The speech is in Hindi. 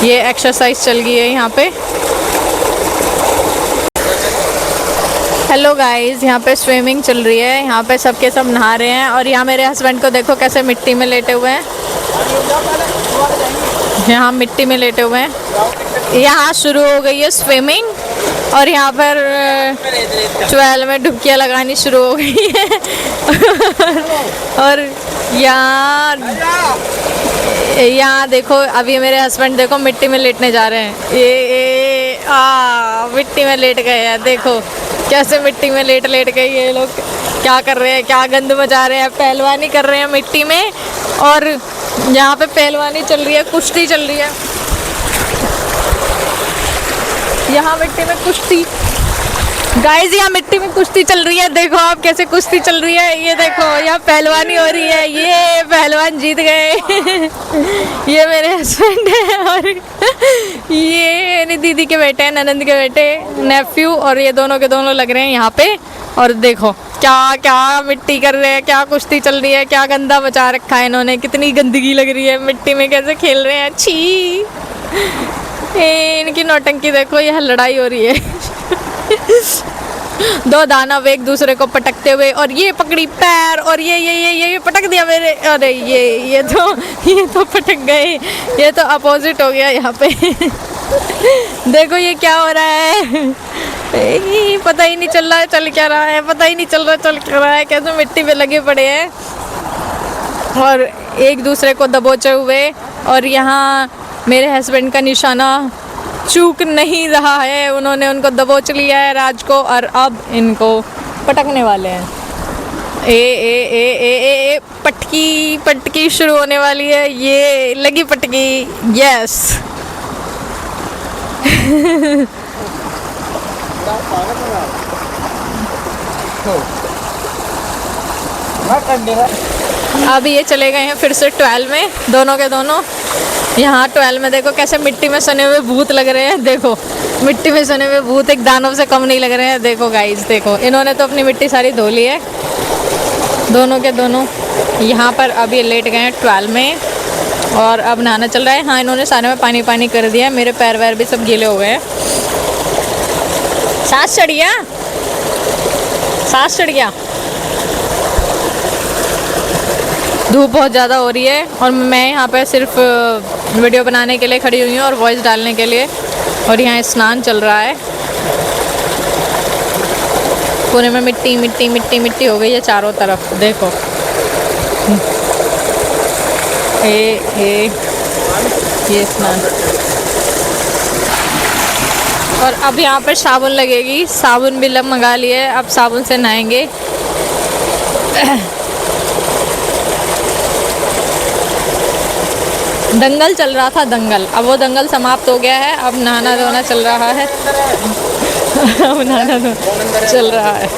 ये एक्सरसाइज चल गई है यहाँ पे। हेलो गाइस, यहाँ पे स्विमिंग चल रही है। यहाँ पे सबके सब नहा रहे हैं और यहाँ मेरे हस्बैंड को देखो कैसे मिट्टी में लेटे हुए हैं। यहाँ मिट्टी में लेटे हुए हैं। यहाँ शुरू हो गई है स्विमिंग और यहाँ पर 12 में डुबकियाँ लगानी शुरू हो गई है। और यहाँ देखो अभी मेरे हस्बैंड देखो मिट्टी में लेटने जा रहे हैं। ये मिट्टी में लेट गए हैं। देखो कैसे मिट्टी में लेट गए ये लोग। क्या कर रहे हैं, क्या गंद मचा रहे हैं, पहलवानी कर रहे हैं मिट्टी में। और यहाँ पे पहलवानी चल रही है, कुश्ती चल रही है। यहाँ मिट्टी में कुश्ती, गाइस यहाँ मिट्टी में कुश्ती चल रही है। देखो आप कैसे कुश्ती चल रही है। ये देखो यहाँ पहलवानी हो रही है। ये पहलवान जीत गए। ये मेरे हस्बैंड है और ये दीदी के बेटे हैं, ननंद के बेटे, नेफ्यू। और ये दोनों के दोनों लग रहे हैं यहाँ पे। और देखो क्या क्या मिट्टी कर रहे हैं, क्या कुश्ती चल रही है, क्या गंदा बचा रखा है इन्होंने। कितनी गंदगी लग रही है, मिट्टी में कैसे खेल रहे हैं। छी, इनकी नौटंकी देखो। यह लड़ाई हो रही है। दो दानव एक दूसरे को पटकते हुए। और ये पकड़ी पैर और ये पटक दिया मेरे। अरे ये तो पटक गए। ये तो अपोजिट हो गया यहाँ पे। देखो ये क्या हो रहा है। पता ही नहीं चल रहा है चल क्या रहा है, पता ही नहीं चल रहा चल क्या रहा है। कैसे मिट्टी पे लगे पड़े हैं और एक दूसरे को दबोचे हुए। और यहाँ मेरे हस्बैंड का निशाना चूक नहीं रहा है। उन्होंने उनको दबोच लिया है राज को और अब इनको पटकने वाले हैं। ए पटकी शुरू होने वाली है। ये लगी पटकी। यस। अब ये चले गए हैं फिर से 12 में, दोनों के दोनों। यहाँ 12 में देखो कैसे मिट्टी में सने हुए भूत लग रहे हैं। देखो मिट्टी में सने हुए भूत एक दानव से कम नहीं लग रहे हैं। देखो गाइस, देखो इन्होंने तो अपनी मिट्टी सारी धो ली है, दोनों के दोनों। यहाँ पर अब ये लेट गए हैं 12 में और अब नहाना चल रहा है। हाँ, इन्होंने सारे में पानी कर दिया। मेरे पैर वैर भी सब गीले हो गए हैं। सांस चढ़ गया। धूप बहुत ज़्यादा हो रही है और मैं यहाँ पे सिर्फ वीडियो बनाने के लिए खड़ी हुई हूँ और वॉइस डालने के लिए। और यहाँ स्नान चल रहा है। पूरे में मिट्टी हो गई है चारों तरफ। देखो ये स्नान। और अब यहाँ पर साबुन लगेगी। साबुन भी मंगा लिए, अब साबुन से नहाएंगे। दंगल चल रहा था, दंगल। अब वो दंगल समाप्त हो गया है। अब नहाना धोना चल रहा है। अब नहाना धोना चल रहा है।